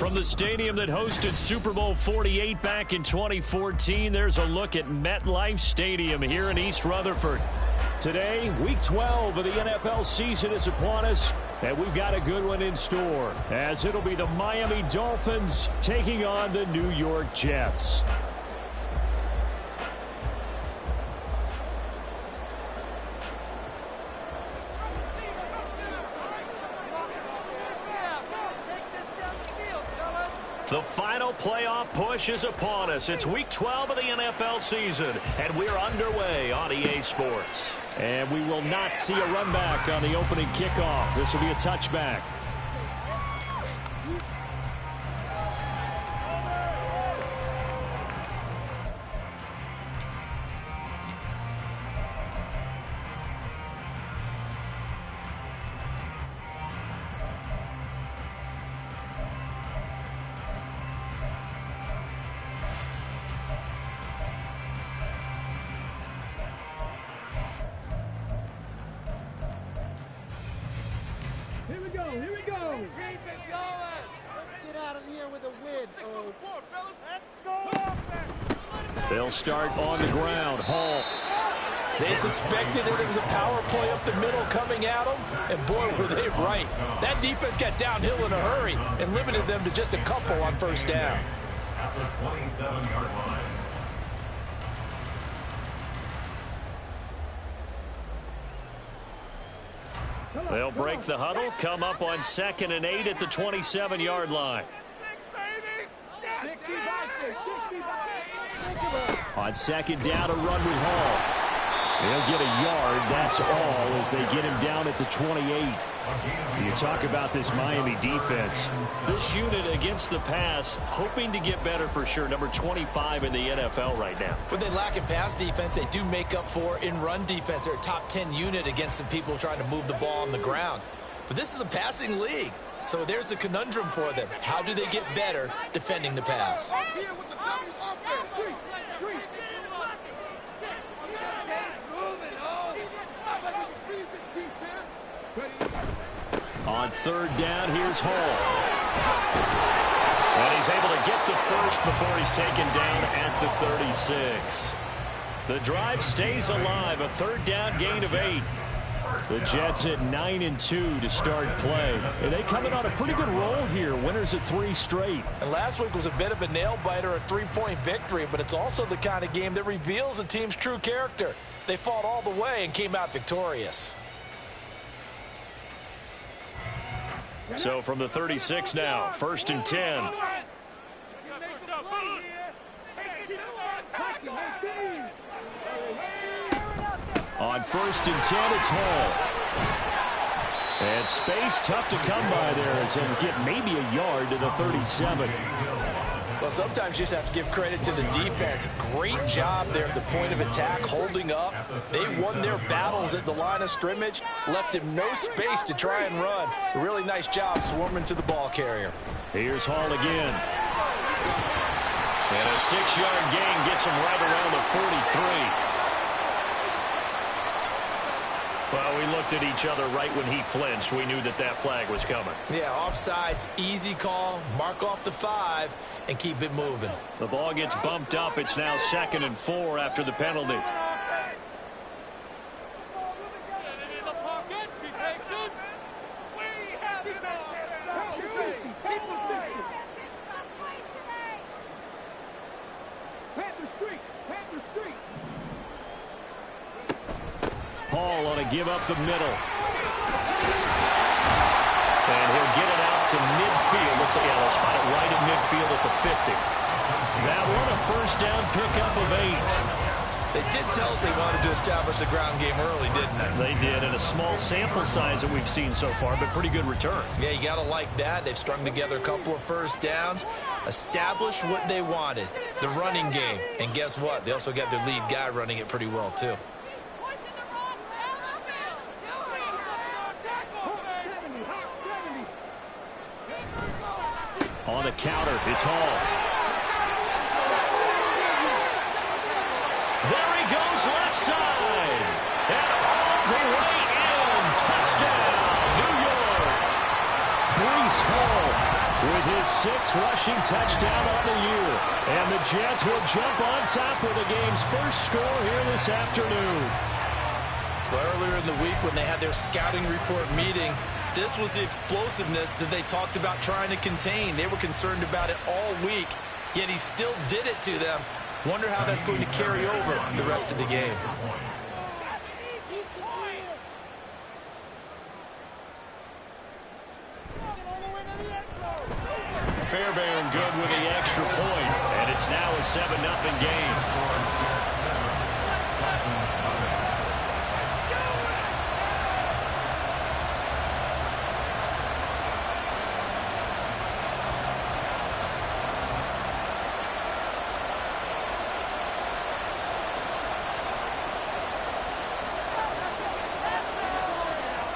From the stadium that hosted Super Bowl 48 back in 2014, there's a look at MetLife Stadium here in East Rutherford. Today, Week 12 of the NFL season is upon us, and we've got a good one in store, as it'll be the Miami Dolphins taking on the New York Jets. The final playoff push is upon us. It's Week 12 of the NFL season, and we're underway on EA Sports. And we will not see a run back on the opening kickoff. This will be a touchback. Here we go. Keep it going. Let's get out of here with a win. Let's go. They'll start on the ground. Hall. They suspected it was a power play up the middle coming at them, and boy, were they right. That defense got downhill in a hurry and limited them to just a couple on first down. At the 27-yard line. They'll break the huddle, come up on 2nd and 8 at the 27-yard line. On 2nd down, a run with Hall. They'll get a yard, that's all, as they get him down at the 28. You talk about this Miami defense. This unit against the pass, hoping to get better for sure. Number 25 in the NFL right now. When they lack in pass defense, they do make up for in run defense. They're a top 10 unit against the people trying to move the ball on the ground. But this is a passing league, so there's the conundrum for them. How do they get better defending the pass? On 3rd down, here's Hall. And he's able to get the first before he's taken down at the 36. The drive stays alive, a 3rd down gain of 8. The Jets at 9-2 to start play. And they coming on a pretty good roll here, winners of 3 straight. And last week was a bit of a nail-biter, a 3-point victory, but it's also the kind of game that reveals a team's true character. They fought all the way and came out victorious. So from the 36 now, 1st and 10. On 1st and 10, it's Hall. And space tough to come by there as he'll get maybe a yard to the 37. Well, sometimes you just have to give credit to the defense. Great job there at the point of attack, holding up. They won their battles at the line of scrimmage, left him no space to try and run. A really nice job swarming to the ball carrier. Here's Hall again. And a 6-yard gain gets him right around the 43. Well, we looked at each other right when he flinched. We knew that that flag was coming. Yeah, offsides, easy call, mark off the 5, and keep it moving. The ball gets bumped up. It's now 2nd and 4 after the penalty. Hall on a give up the middle. And he'll get it out to midfield. Let's see, they'll spot it right at midfield at the 50. That one a 1st down pickup of 8. They did tell us they wanted to establish the ground game early, didn't they? They did, and a small sample size that we've seen so far, but pretty good return. Yeah, you got to like that. They've strung together a couple of 1st downs, established what they wanted, the running game. And guess what? They also got their lead guy running it pretty well, too. On the counter, it's Hall. There he goes left side. And all the way in. Touchdown, New York. Breece Hall with with his 6th rushing touchdown on the year. And the Jets will jump on top with the game's first score here this afternoon. Well, earlier in the week when they had their scouting report meeting, this was the explosiveness that they talked about trying to contain. They were concerned about it all week, yet he still did it to them. Wonder how that's going to carry over the rest of the game. Fairbairn good with the extra point, and it's now a 7-0 game.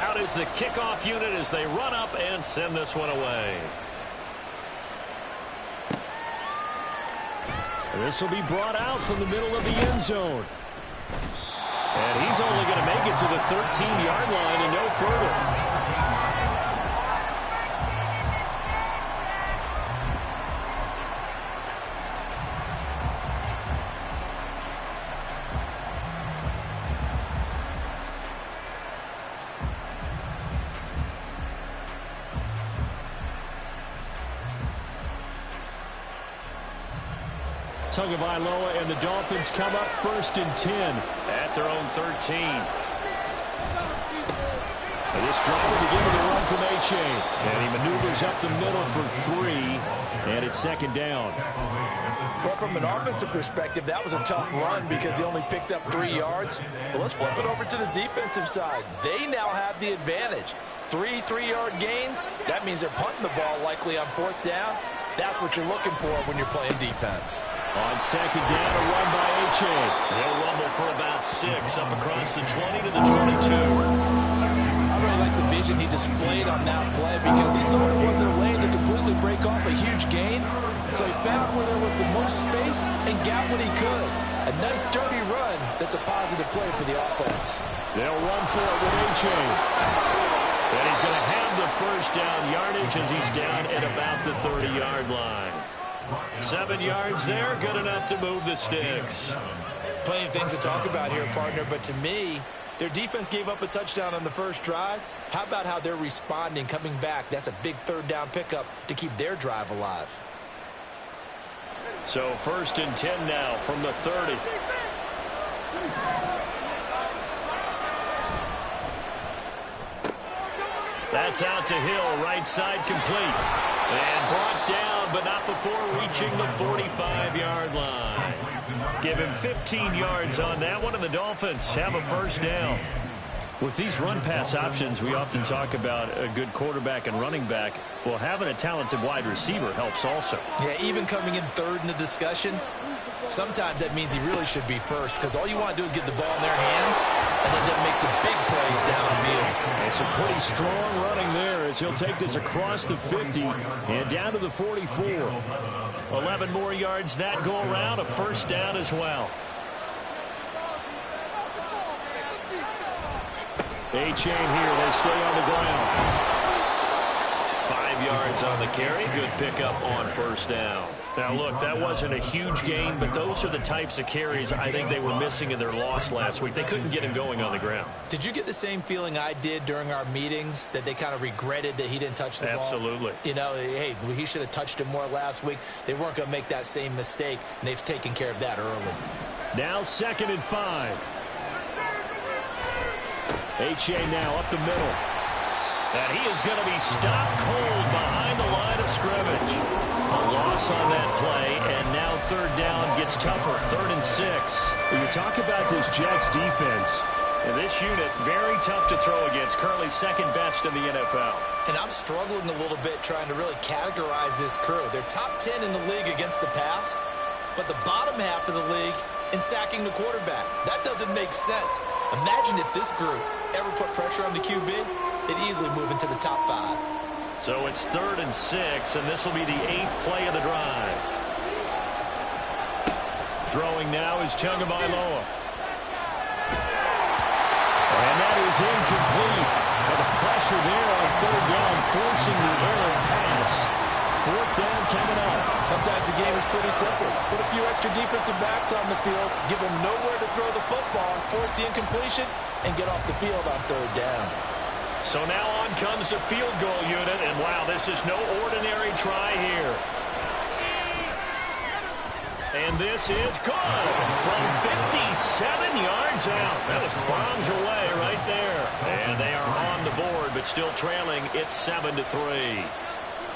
Out is the kickoff unit as they run up and send this one away. This will be brought out from the middle of the end zone. And he's only going to make it to the 13-yard line and no further. Tagovailoa and the Dolphins come up 1st and 10 at their own 13. And this drive will begin with a run from H.A. And he maneuvers up the middle for 3. And it's 2nd down. Well, from an offensive perspective, that was a tough run because he only picked up 3 yards. But let's flip it over to the defensive side. They now have the advantage. 3 3-yard gains. That means they're punting the ball likely on 4th down. That's what you're looking for when you're playing defense. On 2nd down, a run by H.A. They'll rumble for about 6 up across the 20 to the 22. I really like the vision he displayed on that play because he saw there wasn't a lane to completely break off a huge gain. So he found where there was the most space and got what he could. A nice dirty run that's a positive play for the offense. They'll run for it with H.A. And he's going to have the 1st down yardage as he's down at about the 30-yard line. 7 yards there, good enough to move the sticks. Plenty of things to talk about here, partner, but to me, their defense gave up a touchdown on the first drive. How about how they're responding, coming back? That's a big 3rd down pickup to keep their drive alive. So 1st and 10 now from the 30. That's out to Hill, right side complete. And brought down, but not before reaching the 45-yard line. Give him 15 yards on that one, and the Dolphins have a 1st down. With these run-pass options, we often talk about a good quarterback and running back. Well, having a talented wide receiver helps also. Yeah, even coming in 3rd in the discussion, sometimes that means he really should be 1st because all you want to do is get the ball in their hands and let them make the big plays downfield. And some pretty strong running there as he'll take this across the 50 and down to the 44. 11 more yards that go around, a 1st down as well. A-chain here, they stay on the ground. 5 yards on the carry, good pickup on 1st down. Now, look, that wasn't a huge gain, but those are the types of carries I think they were missing in their loss last week. They couldn't get him going on the ground. Did you get the same feeling I did during our meetings, that they kind of regretted that he didn't touch the ball? Absolutely. You know, hey, he should have touched him more last week. They weren't going to make that same mistake, and they've taken care of that early. Now 2nd and 5. H.A. now up the middle. And he is going to be stopped cold behind the line of scrimmage. A loss on that play, and now 3rd down gets tougher. 3rd and 6. When you talk about this Jets defense, and this unit, very tough to throw against, currently 2nd best in the NFL. And I'm struggling a little bit trying to really categorize this crew. They're top 10 in the league against the pass, but the bottom half of the league in sacking the quarterback. That doesn't make sense. Imagine if this group ever put pressure on the QB, they'd easily move into the top 5. So it's 3rd and 6, and this will be the 8th play of the drive. Throwing now is Tagovailoa. And that is incomplete. And the pressure there on 3rd down, forcing the errant pass. Fourth down coming up. Sometimes the game is pretty simple. Put a few extra defensive backs on the field, give them nowhere to throw the football, force the incompletion, and get off the field on third down. So now on comes the field goal unit, and wow, this is no ordinary try here. And this is good from 57 yards out. That was bombs away right there. And they are on the board, but still trailing. It's 7-3.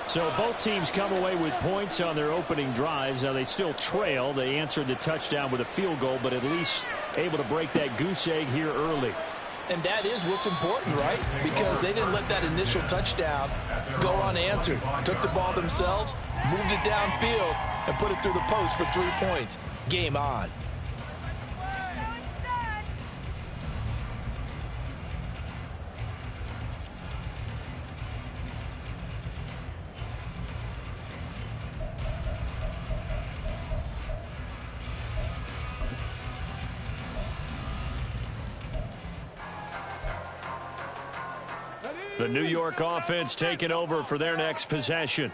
So both teams come away with points on their opening drives. Now they still trail. They answered the touchdown with a field goal, but at least able to break that goose egg here early. And that is what's important, right? Because they didn't let that initial touchdown go unanswered. Took the ball themselves, moved it downfield, and put it through the post for 3 points. Game on. The New York offense taking over for their next possession.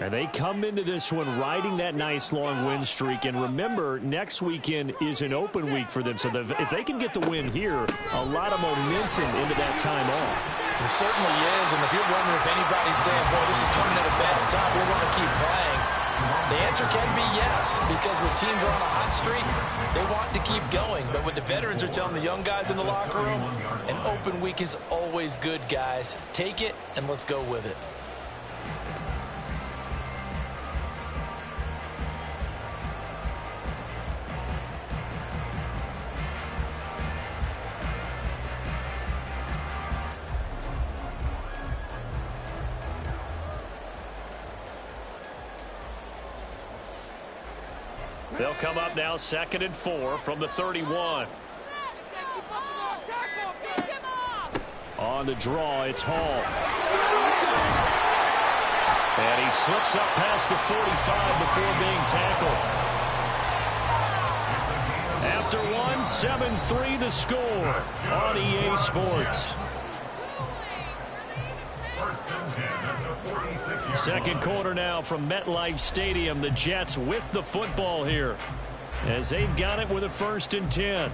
And they come into this one riding that nice long win streak. And remember, next weekend is an open week for them. So if they can get the win here, a lot of momentum into that time off. It certainly is. And if you're wondering if anybody's saying, boy, this is coming at a bad time, we're going to keep playing, the answer can be yes, because when teams are on a hot streak, they want to keep going. But what the veterans are telling the young guys in the locker room, an open week is always good, guys. Take it, and let's go with it. They'll come up now 2nd and 4 from the 31. On the draw, it's Hall. And he slips up past the 45 before being tackled. After one, 7-3 the score on EA Sports. Second quarter now from MetLife Stadium. The Jets with the football here as they've got it with a 1st and 10.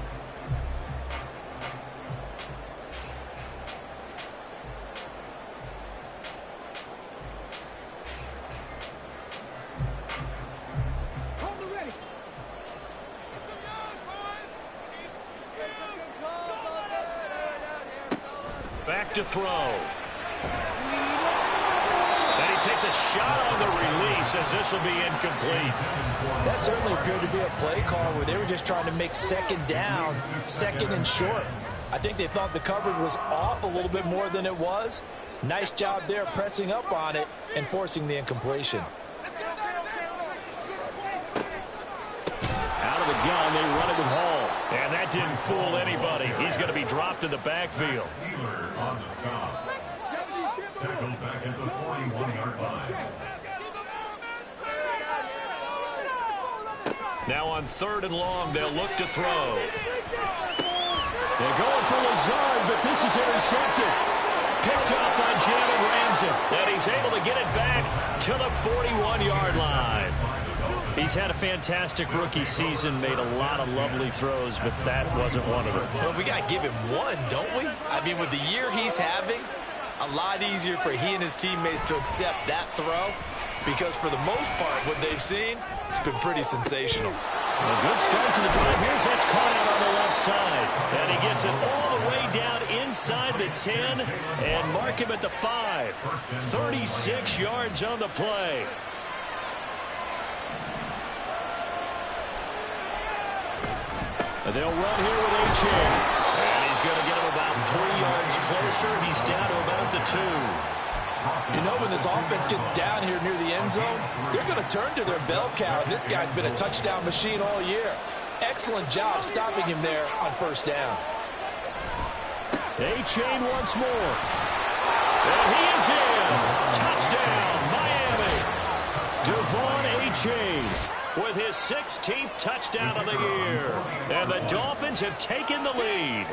Back to throw. Takes a shot on the release as this will be incomplete. That certainly appeared to be a play call where they were just trying to make 2nd down, 2nd and short. I think they thought the coverage was off a little bit more than it was. Nice job there pressing up on it and forcing the incompletion. Out of the gun, they run it with Hall. And that didn't fool anybody. He's going to be dropped in the backfield. Tackled back at the 41-yard line. Now on 3rd and long, they'll look to throw. They're going for Lazard, but this is intercepted. Picked up by Jalen Ramsey. And he's able to get it back to the 41-yard line. He's had a fantastic rookie season, made a lot of lovely throws, but that wasn't one of them. Well, we got to give him one, don't we? I mean, with the year he's having, a lot easier for he and his teammates to accept that throw, because for the most part, what they've seen, it's been pretty sensational. A good start to the drive. Here's that's caught out on the left side. And he gets it all the way down inside the 10 and mark him at the 5. 36 yards on the play. They'll run here with H.A. And he's going to get him about 3 yards closer. He's down to about the 2. You know, when this offense gets down here near the end zone, they're going to turn to their bell cow. This guy's been a touchdown machine all year. Excellent job stopping him there on 1st down. A-Chain once more. And he is in. Touchdown, Miami. Devon A-Chain with his 16th touchdown of the year. And the Dolphins have taken the lead.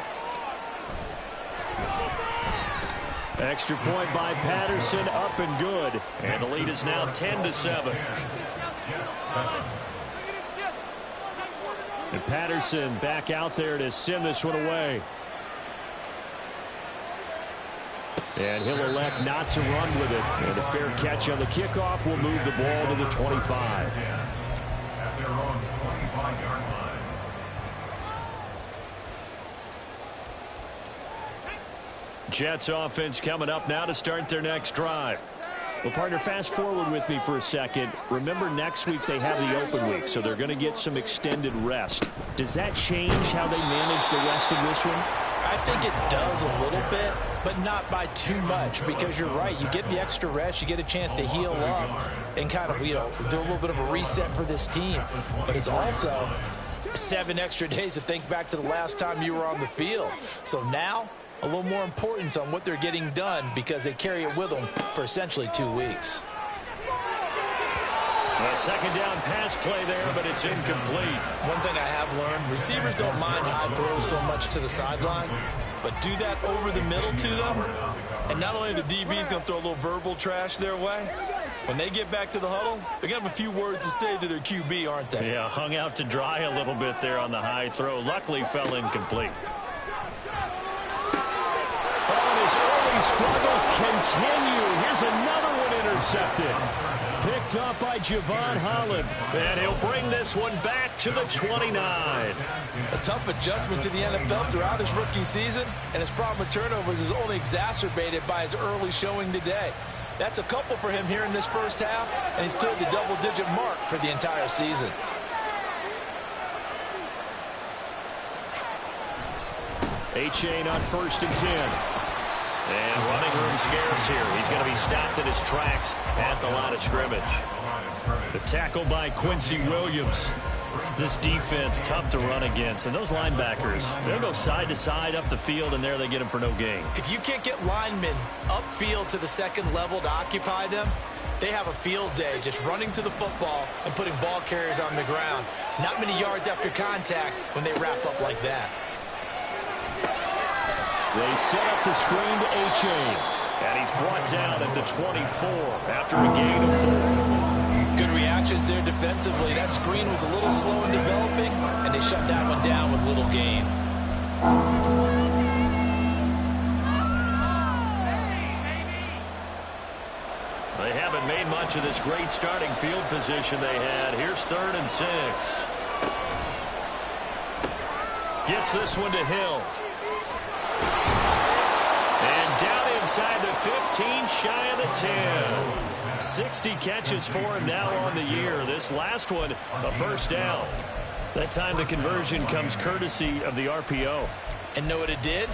Extra point by Patterson, up and good. And the lead is now 10-7. And Patterson back out there to send this one away. And he'll elect not to run with it. And a fair catch on the kickoff will move the ball to the 25. At their own 25-yard line. Jets offense coming up now to start their next drive. Well, partner, fast forward with me for a second. Remember, next week they have the open week, so they're going to get some extended rest. Does that change how they manage the rest of this one? I think it does a little bit, but not by too much, because you're right. You get the extra rest, you get a chance to heal up and kind of, do a little bit of a reset for this team. But it's also 7 extra days to think back to the last time you were on the field. So now, a little more importance on what they're getting done because they carry it with them for essentially 2 weeks. A second down pass play there, but it's incomplete. One thing I have learned, receivers don't mind high throws so much to the sideline, but do that over the middle to them, and not only the DB's going to throw a little verbal trash their way, when they get back to the huddle, they're going to have a few words to say to their QB, aren't they? Yeah, hung out to dry a little bit there on the high throw. Luckily fell incomplete. Oh, his early struggles continue. Here's another one intercepted. Picked up by Javon Holland. And he'll bring this one back to the 29. A tough adjustment to the NFL throughout his rookie season, and his problem with turnovers is only exacerbated by his early showing today. That's a couple for him here in this first half, and he's cleared the double-digit mark for the entire season. A-Chain on 1st and 10. And running room scarce here. He's going to be stopped in his tracks at the line of scrimmage. The tackle by Quincy Williams. This defense tough to run against. And those linebackers, they'll go side to side up the field, and there they get him for no gain. If you can't get linemen upfield to the second level to occupy them, they have a field day just running to the football and putting ball carriers on the ground. Not many yards after contact when they wrap up like that. They set up the screen to A-Chain. And he's brought down at the 24 after a gain of 4. Good reactions there defensively. That screen was a little slow in developing, and they shut that one down with little gain. They haven't made much of this great starting field position they had. Here's 3rd and 6. Gets this one to Hill. And down inside the 15, shy of the 10. 60 catches for him now on the year. This last one, a first down. That time the conversion comes courtesy of the RPO. And know what it did?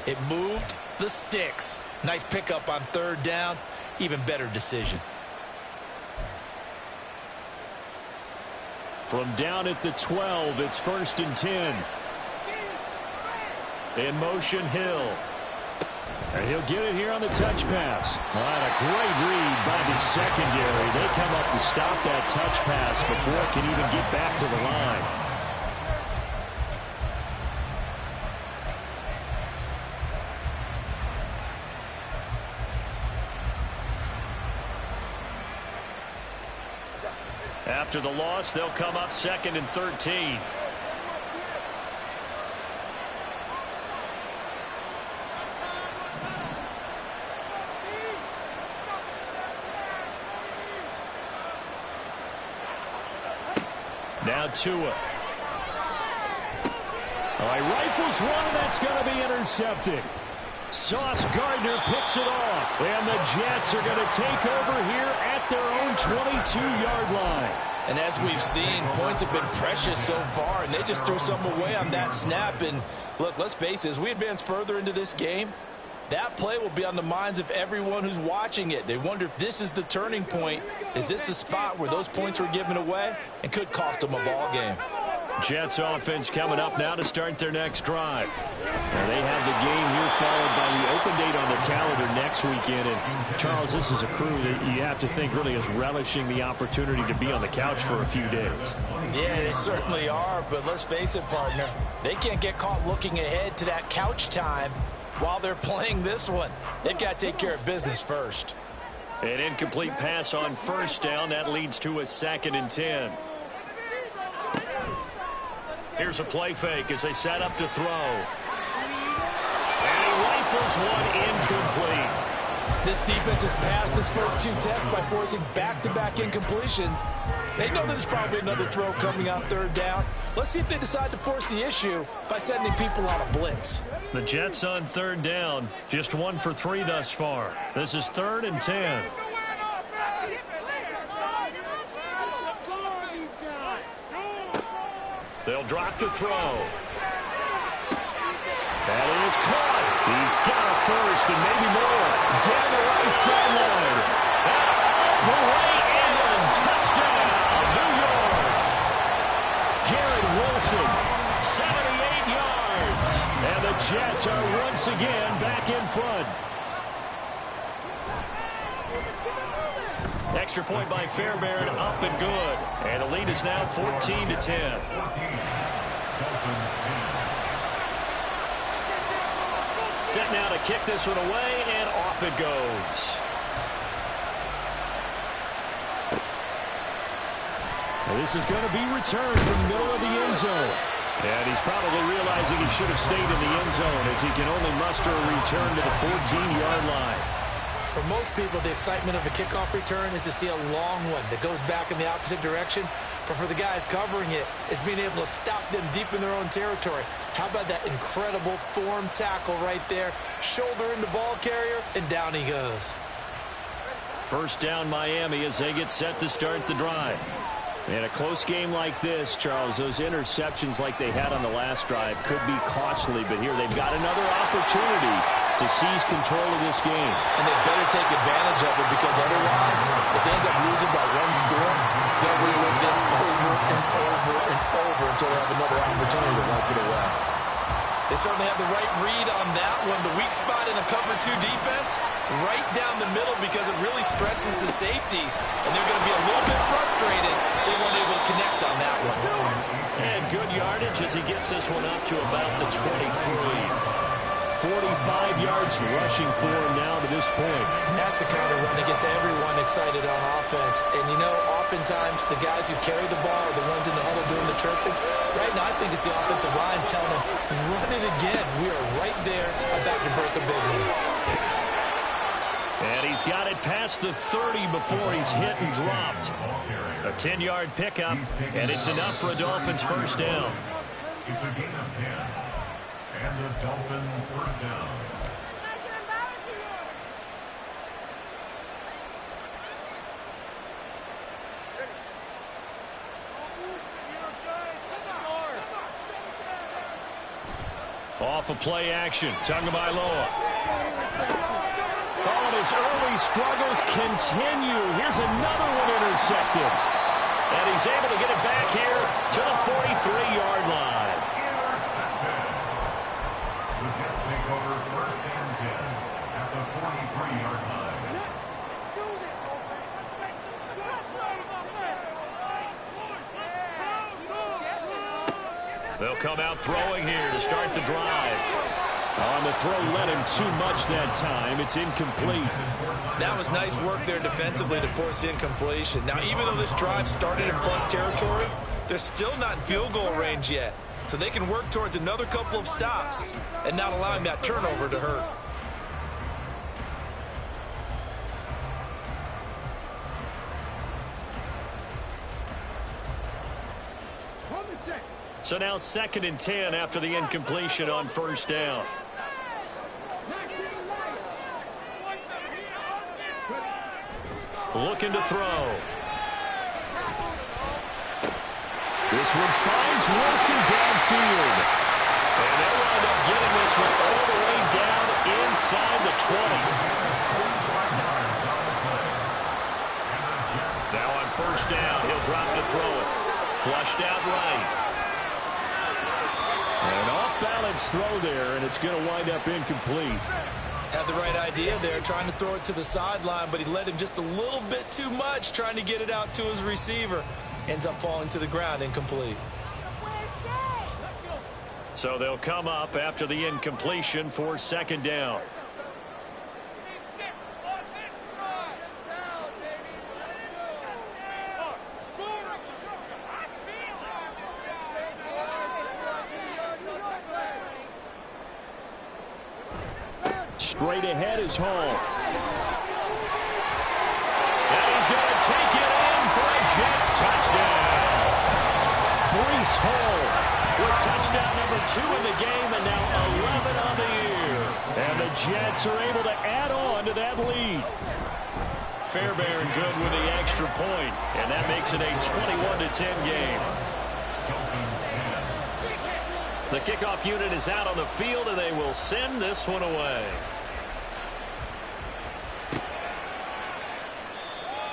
It moved the sticks. Nice pickup on 3rd down. Even better decision. From down at the 12, it's 1st and 10. In motion, Hill. And he'll get it here on the touch pass. And a great read by the secondary. They come up to stop that touch pass before it can even get back to the line. After the loss, they'll come up 2nd and 13. Now Tua. All right, rifles one, and that's going to be intercepted. Sauce Gardner picks it off. And the Jets are going to take over here at their own 22-yard line. And as we've seen, points have been precious so far, and they just threw some away on that snap. And look, let's face it, as we advance further into this game, that play will be on the minds of everyone who's watching it. They wonder if this is the turning point. Is this the spot where those points were given away and could cost them a ball game? Jets offense coming up now to start their next drive. And they have the game here followed by the open date on the calendar next weekend. And Charles, this is a crew that you have to think really is relishing the opportunity to be on the couch for a few days. Yeah, they certainly are, but let's face it, partner. They can't get caught looking ahead to that couch time while they're playing this one. They've got to take care of business first. An incomplete pass on first down. That leads to a 2nd and 10. Here's a play fake as they set up to throw. And he rifles one incomplete. This defense has passed its first 2 tests by forcing back-to-back incompletions. They know there's probably another throw coming on 3rd down. Let's see if they decide to force the issue by sending people on a blitz. The Jets on 3rd down. Just 1 for 3 thus far. This is 3rd and 10. They'll drop to throw. That is caught. He's got a first and maybe more. Down the right sideline. And all the way in. Touchdown, New York. Garrett Wilson, 78 yards. And the Jets are once again back in front. Extra point by Fairbairn, up and good. And the lead is now 14 to 10. Set now to kick this one away, and off it goes. And this is going to be returned from the middle of the end zone. And he's probably realizing he should have stayed in the end zone as he can only muster a return to the 14-yard line. For most people, the excitement of a kickoff return is to see a long one that goes back in the opposite direction. But for the guys covering it, is being able to stop them deep in their own territory. How about that incredible form tackle right there? Shoulder in the ball carrier, and down he goes. First down, Miami, as they get set to start the drive. In a close game like this, Charles, those interceptions like they had on the last drive could be costly. But here they've got another opportunity to seize control of this game. And they better take advantage of it, because otherwise, if they end up losing by 1 score, they'll relive this over and over and over until they have another opportunity to wipe it away. They certainly have the right read on that one. The weak spot in a cover 2 defense, right down the middle, because it really stresses the safeties. And they're going to be a little bit frustrated they weren't able to connect on that one. And good yardage as he gets this one up to about the 23. 45 yards rushing for him now to this point. That's the kind of run that gets everyone excited on offense. And, you know, oftentimes the guys who carry the ball are the ones in the huddle doing the chirping. Right now, I think it's the offensive line telling them, run it again. We are right there about to break a big one. And he's got it past the 30 before he's hit and dropped. A 10-yard pickup, and it's enough for a Dolphins first down. It's a gain of 10. And the Dolphin first down. Off of play action, Tagovailoa. Oh, and his early struggles continue. Here's another one intercepted. And he's able to get it back here to the 43-yard line. The Jets take over first and 10 at the 43-yard line. They'll come out throwing here to start the drive. On the throw, led him too much that time. It's incomplete. That was nice work there defensively to force the incompletion. Now, even though this drive started in plus territory, they're still not in field goal range yet. So they can work towards another couple of stops and not allowing that turnover to hurt. So now 2nd and 10 after the incompletion on first down. Looking to throw. This one finds Wilson downfield. And they'll wind up getting this one all the way down inside the 20. Now on first down, he'll drop to throw it. Flushed out right. An off-balance throw there, and it's going to wind up incomplete. Had the right idea there, trying to throw it to the sideline, but he led him just a little bit too much, trying to get it out to his receiver. Ends up falling to the ground, incomplete. So they'll come up after the incompletion for second down. Straight ahead is Hall. And he's going to take it in for a Jets touchdown. Breece Hall with touchdown number 2 in the game, and now 11 on the year. And the Jets are able to add on to that lead. Fairbairn good with the extra point, and that makes it a 21-10 game. The kickoff unit is out on the field, and they will send this one away.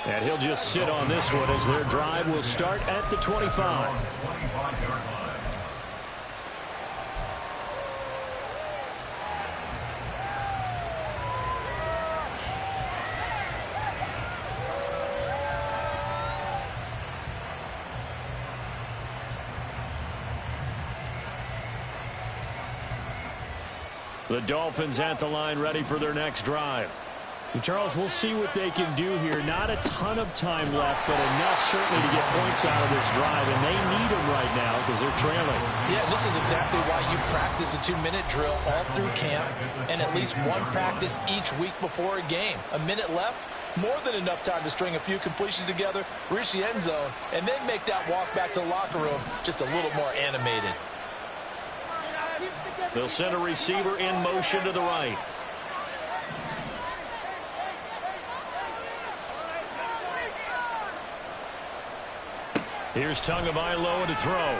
And he'll just sit on this one as their drive will start at the 25. The Dolphins at the line ready for their next drive. Charles, we'll see what they can do here. Not a ton of time left, but enough certainly to get points out of this drive, and they need them right now because they're trailing. Yeah, this is exactly why you practice a 2-minute drill all through camp and at least one practice each week before a game. A minute left, more than enough time to string a few completions together, reach the end zone, and then make that walk back to the locker room just a little more animated. They'll send a receiver in motion to the right. Here's Tagovailoa to throw.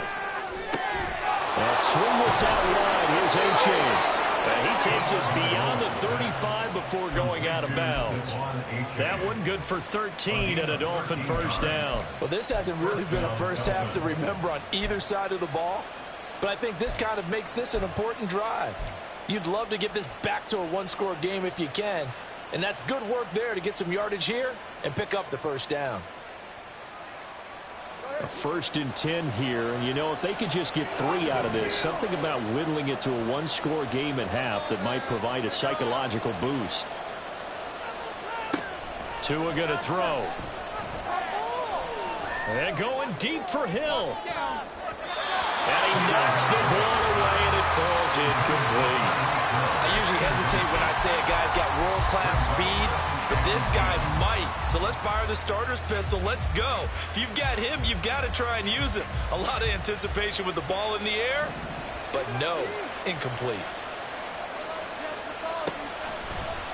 They'll swing this out wide. Here's A-Chain. He takes us beyond the 35 before going out of bounds. That one good for 13 and a Dolphin first down. Well, this hasn't really been a first half to remember on either side of the ball, but I think this kind of makes this an important drive. You'd love to get this back to a one-score game if you can, and that's good work there to get some yardage here and pick up the first down. A 1st and 10 here, and you know, if they could just get 3 out of this, something about whittling it to a one-score game at half that might provide a psychological boost. Tua going to throw. And going deep for Hill. And he knocks the ball away, and it falls incomplete. I usually hesitate when I say a guy's got world-class speed, but this guy might. So let's fire the starter's pistol. Let's go. If you've got him, you've got to try and use him. A lot of anticipation with the ball in the air, but no, incomplete.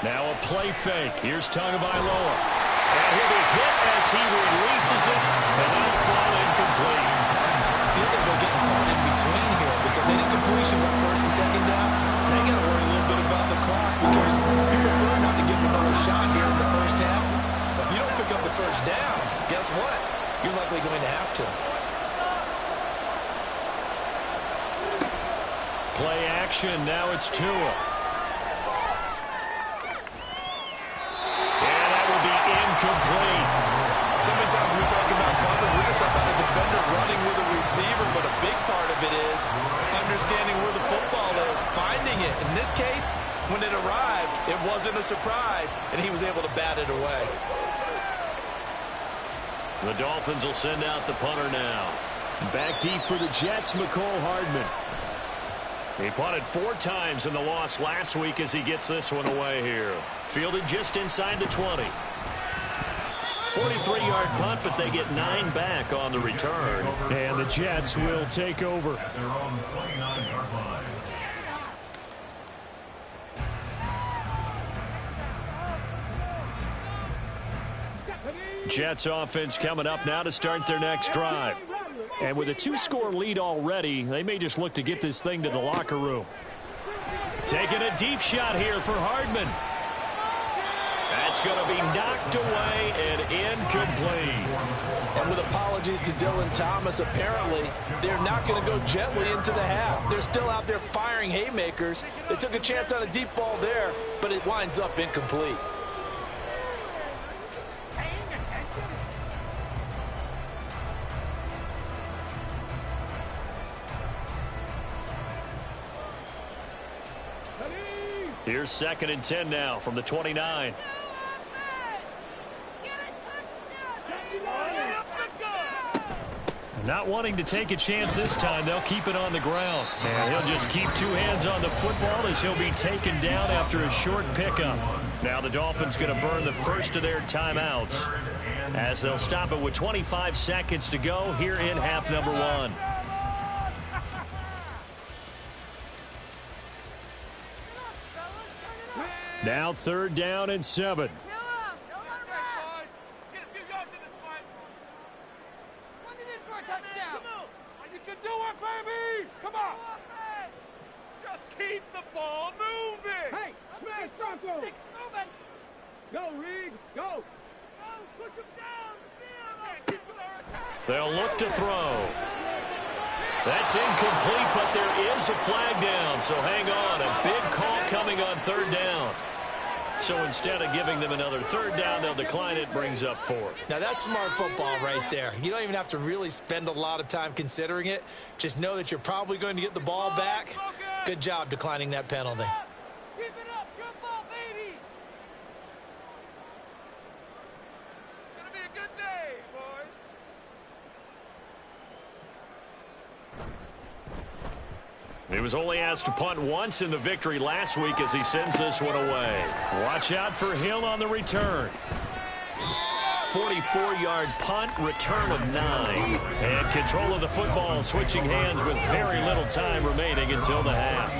Now a play fake. Here's Tagovailoa. And he'll be hit as he releases it, and that'll fall incomplete. Feels like they're getting caught in between here because any completions on 1st and 2nd down, they got to worry a little bit about the clock because you prefer not to give them another shot here in the first half. But if you don't pick up the first down, guess what? You're likely going to have to. Play action. Now it's Tua. And that will be incomplete. So many times when we talk about coverage, we just talk about a defender running with a receiver, but a big part of it is understanding where the football is, finding it. In this case, when it arrived, it wasn't a surprise, and he was able to bat it away. The Dolphins will send out the punter now. Back deep for the Jets, McCole Hardman. He punted 4 times in the loss last week as he gets this one away here. Fielded just inside the 20. 43-yard punt, but they get 9 back on the return. And the Jets will take over. Their own 29-yard line. Jets offense coming up now to start their next drive. And with a 2-score lead already, they may just look to get this thing to the locker room. Taking a deep shot here for Hardman. That's going to be knocked away and incomplete. And with apologies to Dylan Thomas, apparently they're not going to go gently into the half. They're still out there firing haymakers. They took a chance on a deep ball there, but it winds up incomplete. Here's 2nd and 10 now from the 29. Not wanting to take a chance this time, they'll keep it on the ground. And he'll just keep 2 hands on the football as he'll be taken down after a short pickup. Now the Dolphins going to burn the first of their timeouts as they'll stop it with 25 seconds to go here in half number 1. Now 3rd down and 7. They'll look to throw. That's incomplete, but there is a flag down, so hang on. A big call coming on 3rd down. So instead of giving them another 3rd down, they'll decline it, brings up 4th. Now that's smart football right there. You don't even have to really spend a lot of time considering it. Just know that you're probably going to get the ball back. Good job declining that penalty. Keep it up. Good ball, baby. It's going to be a good day, boys. He was only asked to punt once in the victory last week as he sends this one away. Watch out for Hill on the return. 44-yard punt, return of 9. And control of the football, switching hands with very little time remaining until the half.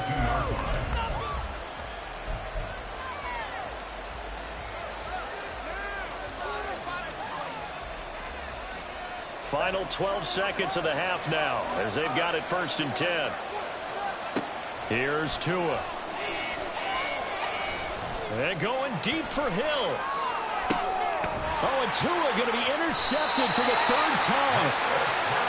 Final 12 seconds of the half now as they've got it 1st and 10. Here's Tua. And going deep for Hill. Oh, and Tua going to be intercepted for the 3rd time.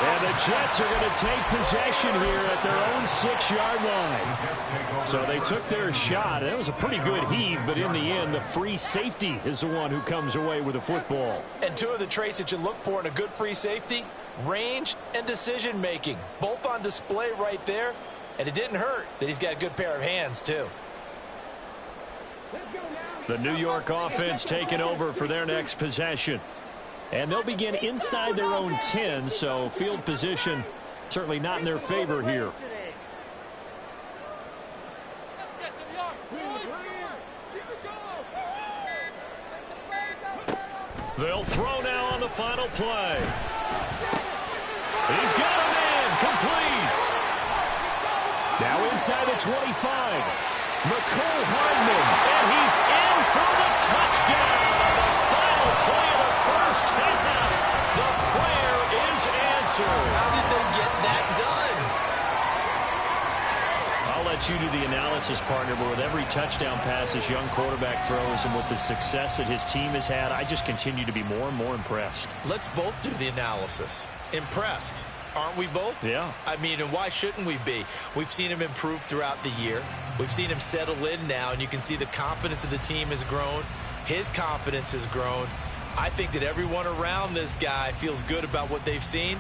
And the Jets are going to take possession here at their own 6-yard line. So they took their shot. It was a pretty good heave, but in the end, the free safety is the one who comes away with the football. And 2 of the traits that you look for in a good free safety, range and decision-making. Both on display right there. And it didn't hurt that he's got a good pair of hands, too. The New York offense taking over for their next possession. And they'll begin inside their own 10, so field position certainly not in their favor here. They'll throw now on the final play. He's got a man, complete. Now inside the 25. McCole Hardman, and he's in for the touchdown. The final play of the first half. The prayer is answered. How did they get that done? I'll let you do the analysis, partner, but with every touchdown pass this young quarterback throws and with the success that his team has had, I just continue to be more and more impressed. Let's both do the analysis. Impressed. Aren't we both? Yeah. I mean, and why shouldn't we be? We've seen him improve throughout the year. We've seen him settle in now, and you can see the confidence of the team has grown. His confidence has grown. I think that everyone around this guy feels good about what they've seen,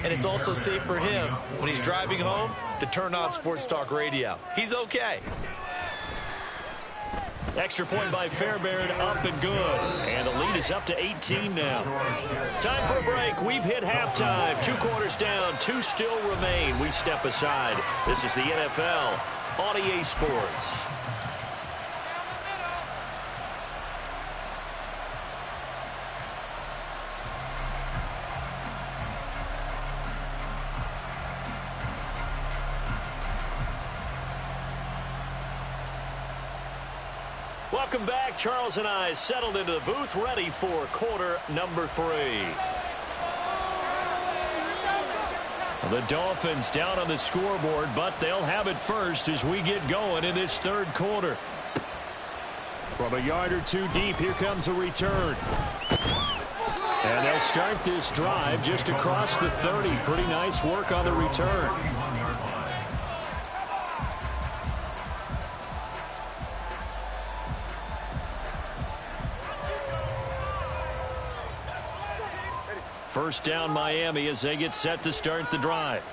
and it's also safe for him when he's driving home to turn on Sports Talk Radio. He's okay. Extra point by Fairbairn, up and good. And the lead is up to 18 now. Time for a break. We've hit halftime. 2 quarters down, 2 still remain. We step aside. This is the NFL on EA Sports. Welcome back. Charles and I settled into the booth, ready for quarter number 3. The Dolphins down on the scoreboard, but they'll have it first as we get going in this 3rd quarter. From a yard or 2 deep, here comes a return. And they'll start this drive just across the 30. Pretty nice work on the return. First down Miami as they get set to start the drive.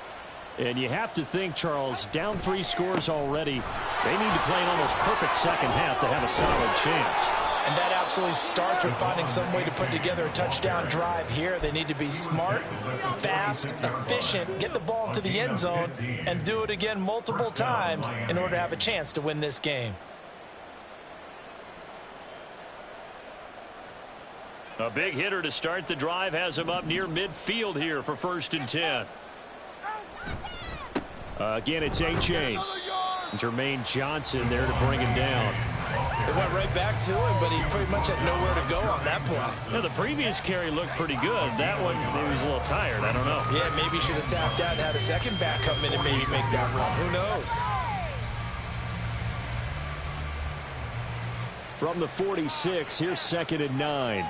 And you have to think, Charles, down 3 scores already. They need to play an almost perfect second half to have a solid chance. And that absolutely starts with finding some way to put together a touchdown drive here. They need to be smart, fast, efficient, get the ball to the end zone, and do it again multiple times in order to have a chance to win this game. A big hitter to start the drive has him up near midfield here for 1st and 10. Again, it's A-Chain. Jermaine Johnson there to bring him down. It went right back to him, but he pretty much had nowhere to go on that play. Yeah, the previous carry looked pretty good. That one, maybe he was a little tired. I don't know. Yeah, maybe he should have tapped out and had a second back come in and maybe make that run. Who knows? From the 46, here's 2nd and 9.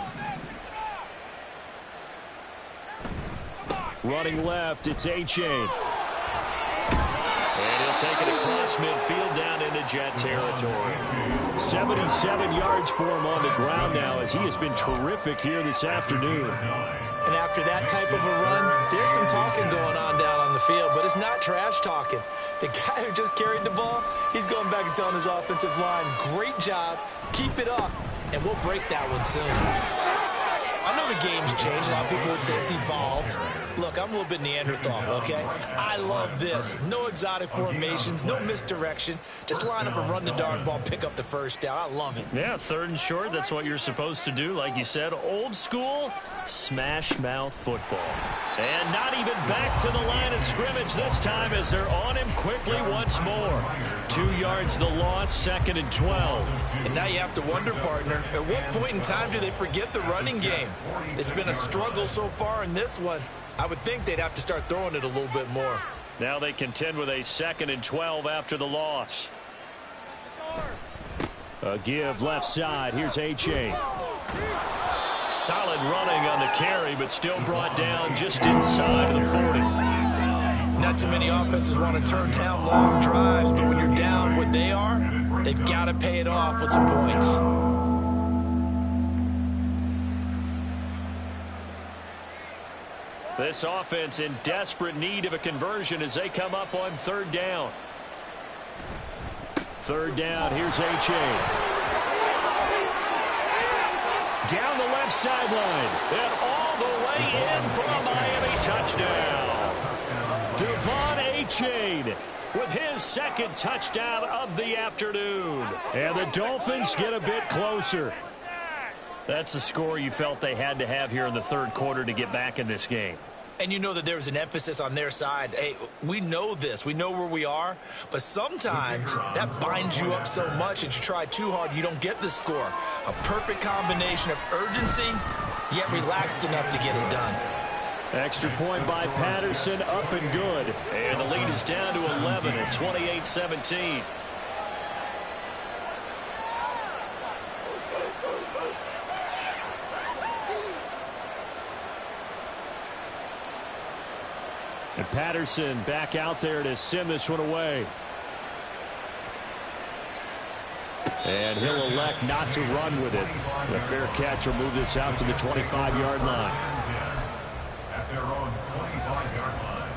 Running left, it's A-Chain. And he'll take it across midfield down into Jet territory. 77 yards for him on the ground now as he has been terrific here this afternoon. And after that type of a run, there's some talking going on down on the field, but it's not trash talking. The guy who just carried the ball, he's going back and telling his offensive line, great job, keep it up, and we'll break that one soon. I know the game's changed. A lot of people would say it's evolved. Look, I'm a little bit Neanderthal, okay? I love this. No exotic formations, no misdirection. Just line up and run the darn ball, pick up the first down. I love it. Yeah, 3rd and short, that's what you're supposed to do. Like you said, old school, smash mouth football. And not even back to the line of scrimmage this time as they're on him quickly once more. 2 yards the loss, 2nd and 12. And now you have to wonder, partner, at what point in time do they forget the running game? It's been a struggle so far in this one. I would think they'd have to start throwing it a little bit more. Now they contend with a 2nd and 12 after the loss. A give left side. Here's A-Chain. Solid running on the carry, but still brought down just inside of the 40. Not too many offenses want to turn down long drives, but when you're down what they are, they've got to pay it off with some points. This offense in desperate need of a conversion as they come up on 3rd down. 3rd down, here's A-Chain. Down the left sideline. And all the way in for a Miami touchdown. Devon A-Chain with his 2nd touchdown of the afternoon. And the Dolphins get a bit closer. That's the score you felt they had to have here in the 3rd quarter to get back in this game. And you know that there was an emphasis on their side. Hey, we know this. We know where we are. But sometimes that binds you up so much that you try too hard, you don't get the score. A perfect combination of urgency, yet relaxed enough to get it done. Extra point by Patterson, up and good. And the lead is down to 11 at 28-17. And Patterson back out there to send this one away. And he'll elect not to run with it. The fair catch will move this out to the 25-yard line. At their own 25-yard line.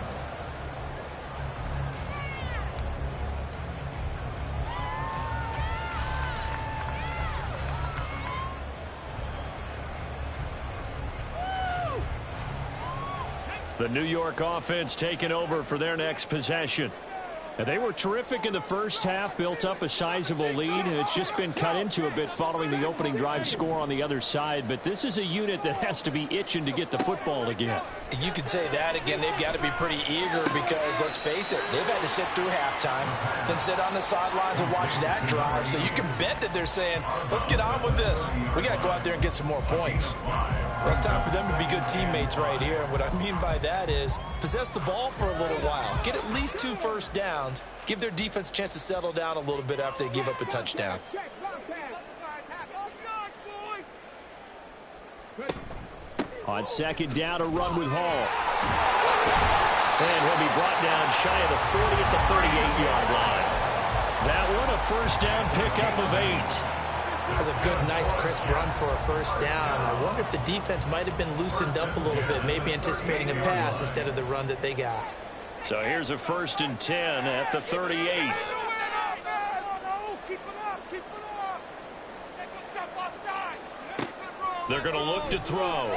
The New York offense taking over for their next possession. And they were terrific in the first half, built up a sizable lead, and it's just been cut into a bit following the opening drive score on the other side. But this is a unit that has to be itching to get the football again. You could say that again. They've got to be pretty eager because, let's face it, they've had to sit through halftime, then sit on the sidelines and watch that drive. So you can bet that they're saying, let's get on with this. We got to go out there and get some more points. Well, it's time for them to be good teammates right here. And what I mean by that is possess the ball for a little while. Get at least 2 first downs. Give their defense a chance to settle down a little bit after they give up a touchdown. On 2nd down, a run with Hall. And he'll be brought down shy of the 40 at the 38-yard line. That one a first down pickup of 8. That's a good, nice, crisp run for a first down. I wonder if the defense might have been loosened up a little bit, maybe anticipating a pass instead of the run that they got. So here's a 1st and 10 at the 38. They're going to look to throw.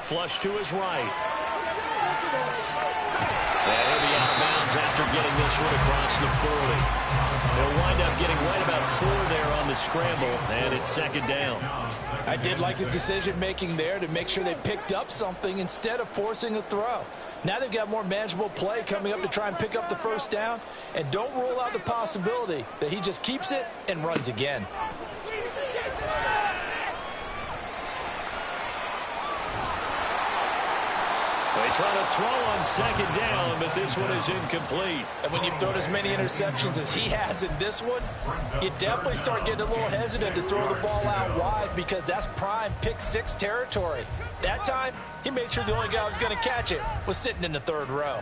Flush to his right. And he'll be out of bounds after getting this one across the 40. They'll wind up getting right about 4 there on the scramble, and it's 2nd down. I did like his decision-making there to make sure they picked up something instead of forcing a throw. Now they've got more manageable play coming up to try and pick up the 1st down, and don't rule out the possibility that he just keeps it and runs again. They try to throw on 2nd down, but this one is incomplete. And when you've thrown as many interceptions as he has in this one, you definitely start getting a little hesitant to throw the ball out wide because that's prime pick-6 territory. That time, he made sure the only guy who was going to catch it was sitting in the 3rd row.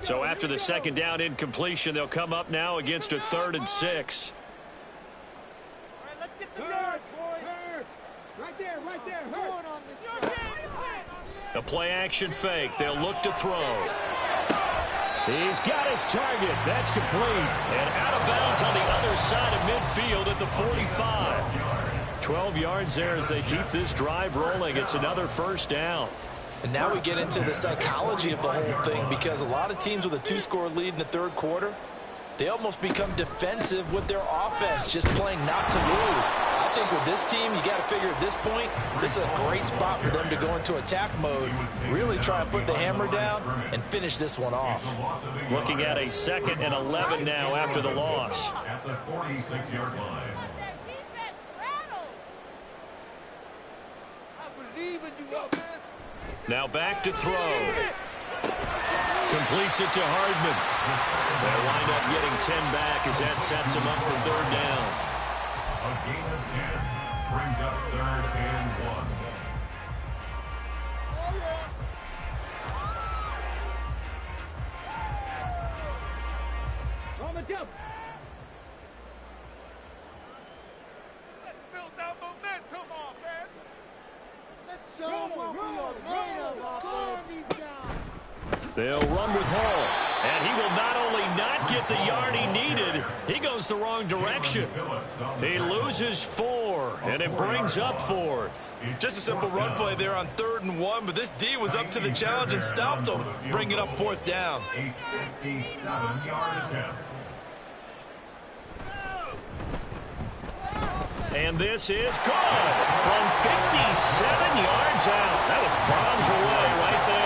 So after the 2nd down incompletion, they'll come up now against a 3rd and 6. All right, let's get the yards, boys. Right there, right there. A play-action fake. They'll look to throw. He's got his target. That's complete. And out of bounds on the other side of midfield at the 45. 12 yards there as they keep this drive rolling. It's another 1st down. And now we get into the psychology of the whole thing because a lot of teams with a 2-score lead in the 3rd quarter, they almost become defensive with their offense, just playing not to lose. I think with this team, you got to figure at this point, this is a great spot for them to go into attack mode, really try and put the hammer down and finish this one off. Looking at a 2nd and 11 now after the loss. At the 46-yard line. Now back to throw. Completes it to Hardman. They'll wind up getting 10 back as that sets him up for 3rd down. A gain of 10 brings up 3rd and 1. On the jump. Let's build that momentum offense. Let's show them what we are made of offense. They'll run with Hall, and he will not only not get the yard he needed, he goes the wrong direction. He loses 4, and it brings up 4th. Just a simple run play there on 3rd and 1, but this D was up to the challenge and stopped him, bringing up 4th down. A 57-yard attempt. And this is good from 57 yards out. That was bombs away right there.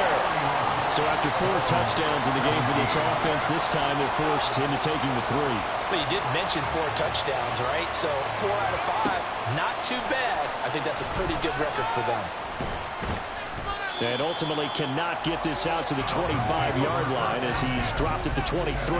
So after 4 touchdowns in the game for this offense, this time they're forced into taking the 3. But you did mention 4 touchdowns, right? So 4 out of 5, not too bad. I think that's a pretty good record for them. And ultimately cannot get this out to the 25-yard line as he's dropped at the 23.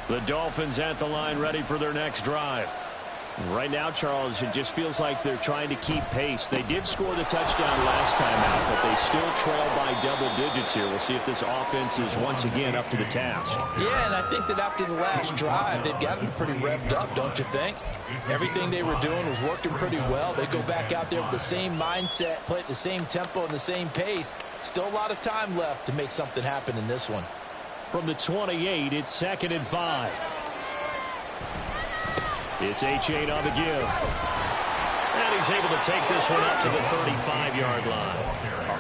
The Dolphins at the line ready for their next drive. Right now, Charles, it just feels like they're trying to keep pace. They did score the touchdown last time out, but they still trail by double digits here. We'll see if this offense is once again up to the task. Yeah, and I think that after the last drive, they've got to be pretty revved up, don't you think? Everything they were doing was working pretty well. They go back out there with the same mindset, play at the same tempo and the same pace. Still a lot of time left to make something happen in this one. From the 28, it's 2nd and 5. It's H8 on the give. And he's able to take this one up to the 35-yard line.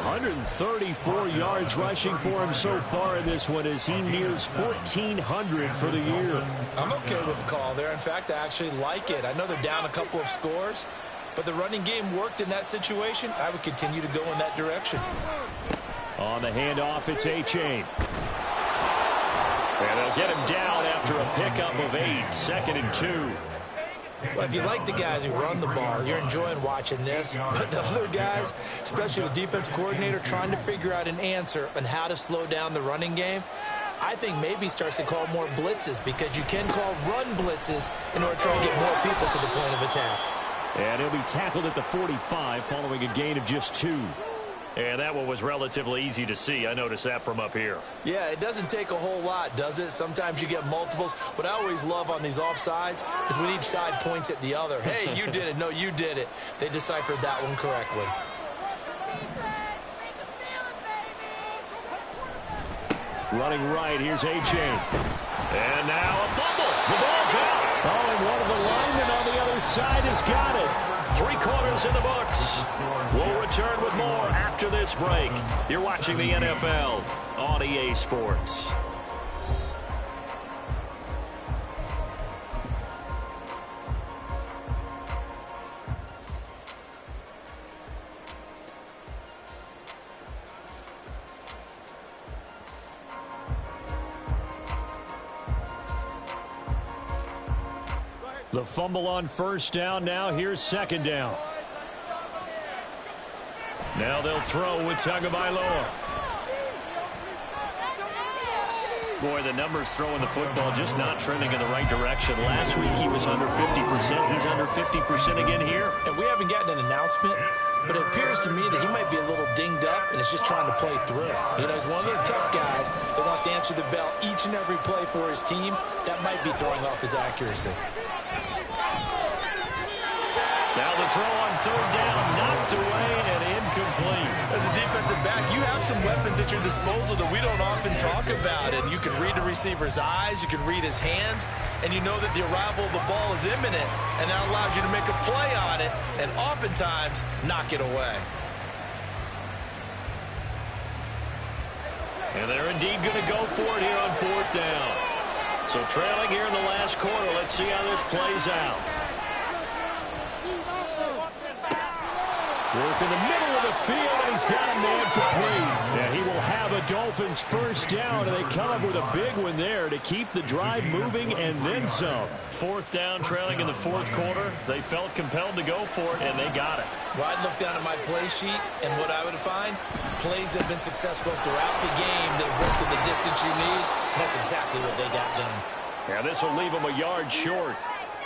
134 yards rushing for him so far in this one as he nears 1,400 for the year. I'm okay with the call there. In fact, I actually like it. I know they're down a couple of scores, but the running game worked in that situation. I would continue to go in that direction. On the handoff, it's H8. And they'll get him down after a pickup of 8, 2nd and 2. Well, if you like the guys who run the ball, you're enjoying watching this. But the other guys, especially the defense coordinator, trying to figure out an answer on how to slow down the running game, I think maybe starts to call more blitzes because you can call run blitzes in order to try and get more people to the point of attack. And he'll be tackled at the 45 following a gain of just 2. And that one was relatively easy to see. I noticed that from up here. Yeah, it doesn't take a whole lot, does it? Sometimes you get multiples. What I always love on these offsides is when each side points at the other. Hey, you did it. No, you did it. They deciphered that one correctly. Running right, here's A-Chain. And now a fumble. The ball's out. Oh, and one of the linemen on the other side has got it. 3 quarters in the books. We'll return with more after this break. You're watching the NFL on EA Sports. The fumble on first down. Now here's second down. Now they'll throw with Tagovailoa. Boy, the numbers throwing the football just not trending in the right direction. Last week he was under 50%. He's under 50% again here. And we haven't gotten an announcement, but it appears to me that he might be a little dinged up and is just trying to play through. You know, he's one of those tough guys that wants to answer the bell each and every play for his team. That might be throwing off his accuracy. Now the throw on third down, knocked away and incomplete. As a defensive back, you have some weapons at your disposal that we don't often talk about. And you can read the receiver's eyes, you can read his hands, and you know that the arrival of the ball is imminent. And that allows you to make a play on it and oftentimes knock it away. And they're indeed going to go for it here on fourth down. So trailing here in the last quarter, let's see how this plays out. Work in the middle of the field, and he's got a man complete. And he will have a Dolphins first down, and they come up with a big one there to keep the drive moving and then some. Fourth down, trailing in the fourth quarter. They felt compelled to go for it, and they got it. Well, I'd look down at my play sheet, and what I would find, plays have been successful throughout the game. They've worked at the distance you need, and that's exactly what they got done. Yeah, this will leave them a yard short.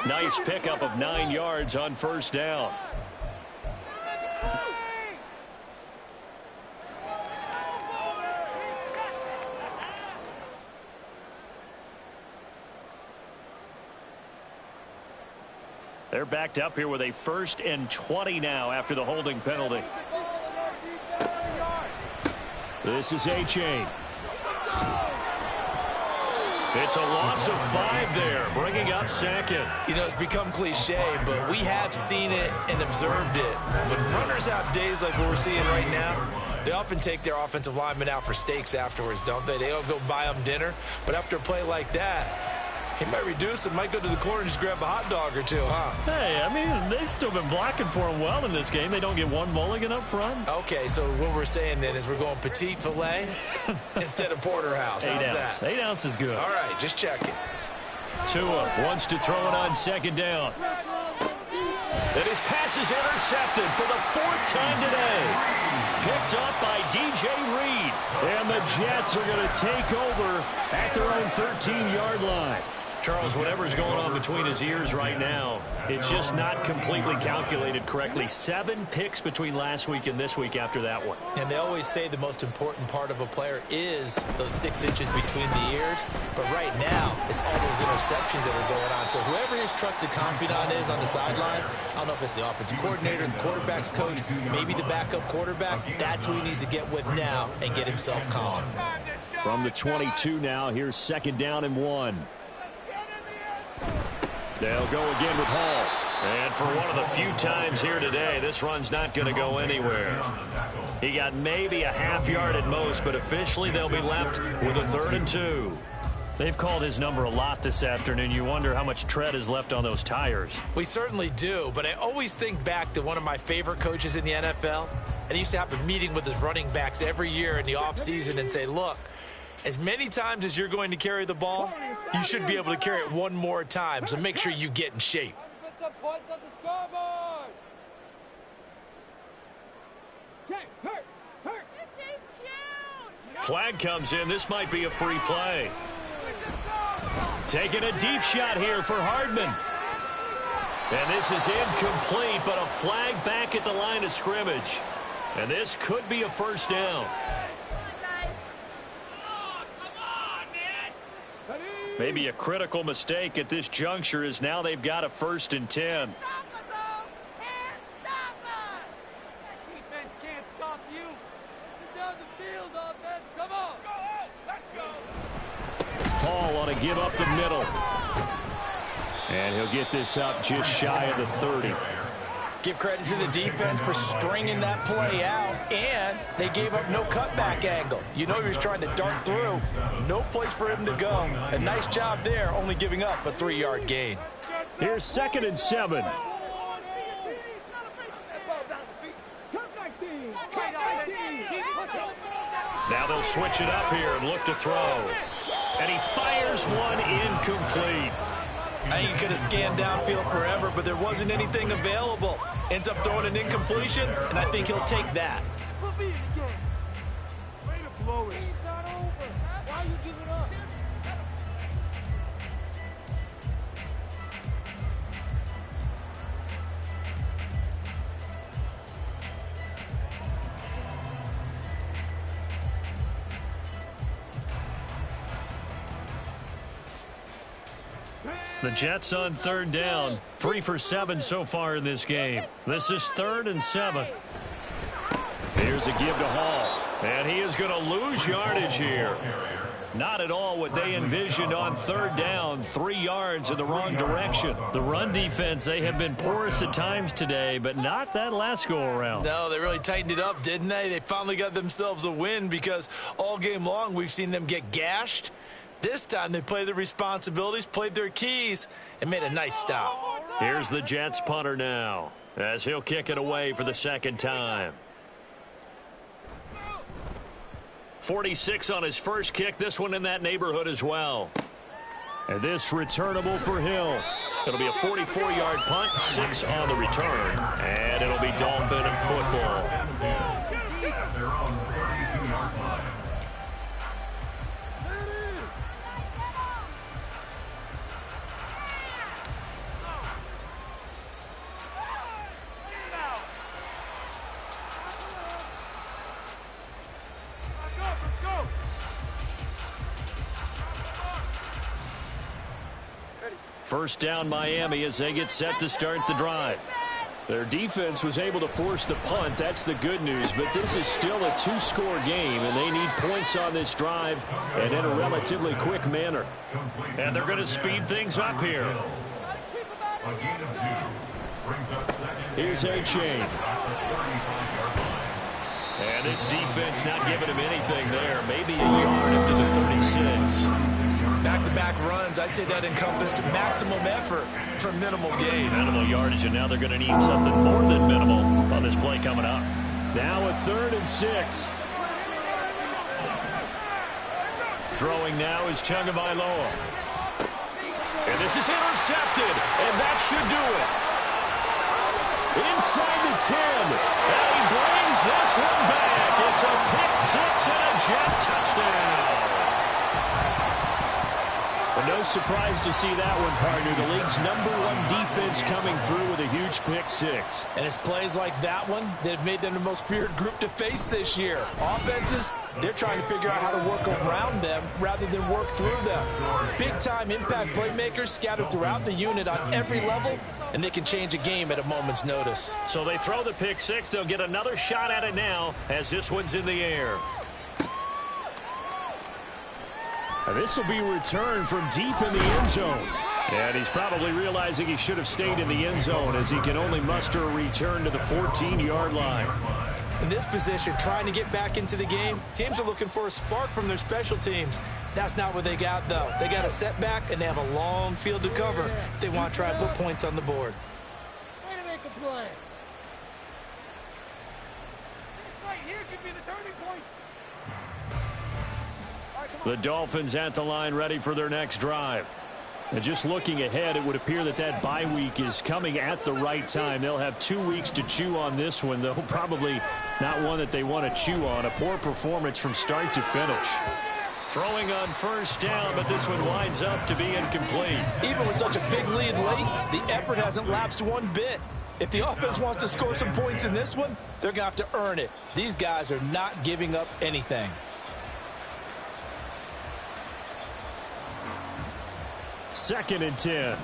Nice pickup of 9 yards on first down. They're backed up here with a 1st and 20 now after the holding penalty. This is A-Chain. It's a loss of 5 there, bringing up second. You know, it's become cliche, but we have seen it and observed it. When runners have days like what we're seeing right now, they often take their offensive linemen out for steaks afterwards, don't they? They all go buy them dinner. But after a play like that, he might reduce it, might go to the corner and just grab a hot dog or two, huh? Hey, I mean, they've still been blocking for him well in this game. They don't get one mulligan up front. Okay, so what we're saying then is we're going petite filet instead of porterhouse. How's 8 ounce. that? 8 ounce is good. All right, just checking. Tua wants to throw it on second down. And his pass is intercepted for the 4th time today. Picked up by DJ Reed. And the Jets are going to take over at their own 13-yard line. Charles, whatever's going on between his ears right now, it's just not completely calculated correctly. 7 picks between last week and this week after that one. And they always say the most important part of a player is those 6 inches between the ears. But right now, it's all those interceptions that are going on. So whoever his trusted confidant is on the sidelines, I don't know if it's the offensive coordinator, the quarterback's coach, maybe the backup quarterback, that's who he needs to get with now and get himself calm. From the 22 now, here's second down and 1. They'll go again with Hall. And for one of the few times here today, this run's not going to go anywhere. He got maybe a half yard at most, but officially they'll be left with a 3rd and 2. They've called his number a lot this afternoon. You wonder how much tread is left on those tires. We certainly do, but I always think back to one of my favorite coaches in the NFL. And he used to have a meeting with his running backs every year in the offseason and say, look, as many times as you're going to carry the ball, you should be able to carry it one more time, so make sure you get in shape. Flag comes in. This might be a free play. Taking a deep shot here for Hardman. And this is incomplete, but a flag back at the line of scrimmage. And this could be a first down. Maybe a critical mistake at this juncture is now they've got a 1st and 10. Defense can't stop you. Down the field, offense. Come on. Let's go. Paul on a give up the middle. And he'll get this up just shy of the 30. Give credit to the defense for stringing that play out, and they gave up no cutback angle. You know he was trying to dart through. No place for him to go. A nice job there, only giving up a 3-yard gain. Here's 2nd and 7. Now they'll switch it up here and look to throw. And he fires one incomplete. I think he could have scanned downfield forever, but there wasn't anything available. Ends up throwing an incompletion, and I think he'll take that. Put me in the game. Way to blow it. It's not over. Why you giving up? The Jets on 3rd down. 3 for 7 so far in this game. This is 3rd and 7. Here's a give to Hall. And he is going to lose yardage here. Not at all what they envisioned on 3rd down. 3 yards in the wrong direction. The run defense, they have been porous at times today, but not that last go-around. No, they really tightened it up, didn't they? They finally got themselves a win because all game long we've seen them get gashed. This time they played their responsibilities, played their keys, and made a nice stop. Here's the Jets punter now, as he'll kick it away for the 2nd time. 46 on his first kick, this one in that neighborhood as well. And this returnable for Hill. It'll be a 44-yard punt, 6 on the return, and it'll be Dolphin football. At their own 32-yard line. First down Miami as they get set to start the drive. Their defense was able to force the punt. That's the good news. But this is still a 2-score game, and they need points on this drive and in a relatively quick manner. And they're going to speed things up here. A gain of 2 brings up 2nd. Here's A-Chain. And this defense not giving him anything there. Maybe a yard up to the 36. Back-to-back runs, I'd say that encompassed maximum effort for minimal gain. Minimal yardage, and now they're going to need something more than minimal on this play coming up. Now a 3rd and 6. Throwing now is Tagovailoa. And this is intercepted, and that should do it. Inside the 10, and he brings this one back. It's a pick 6 and a Jet touchdown. But no surprise to see that one, partner. The league's #1 defense coming through with a huge pick 6. And it's plays like that one that have made them the most feared group to face this year. Offenses, they're trying to figure out how to work around them rather than work through them. Big-time impact playmakers scattered throughout the unit on every level, and they can change a game at a moment's notice. So they throw the pick 6. They'll get another shot at it now as this one's in the air. And this will be returned from deep in the end zone. And he's probably realizing he should have stayed in the end zone as he can only muster a return to the 14-yard line. In this position, trying to get back into the game, teams are looking for a spark from their special teams. That's not what they got, though. They got a setback, and they have a long field to cover if they want to try and put points on the board. Way to make a play. This right here could be the turning point. The Dolphins at the line ready for their next drive. And just looking ahead, it would appear that that bye week is coming at the right time. They'll have 2 weeks to chew on this one, though probably not one that they want to chew on. A poor performance from start to finish. Throwing on first down, but this one winds up to be incomplete. Even with such a big lead late, the effort hasn't lapsed one bit. If the offense wants to score some points in this one, they're going to have to earn it. These guys are not giving up anything. Second and 10.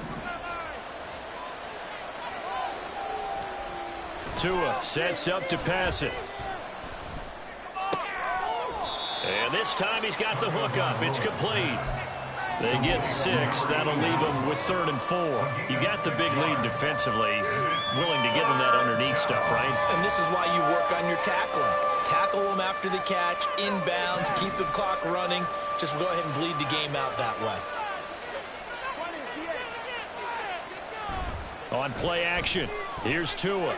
Tua sets up to pass it. And this time he's got the hook up. It's complete. They get 6. That'll leave them with 3rd and 4. You got the big lead defensively. Willing to give them that underneath stuff, right? And this is why you work on your tackling. Tackle them after the catch, inbounds, keep the clock running. Just go ahead and bleed the game out that way. On play action, here's Tua.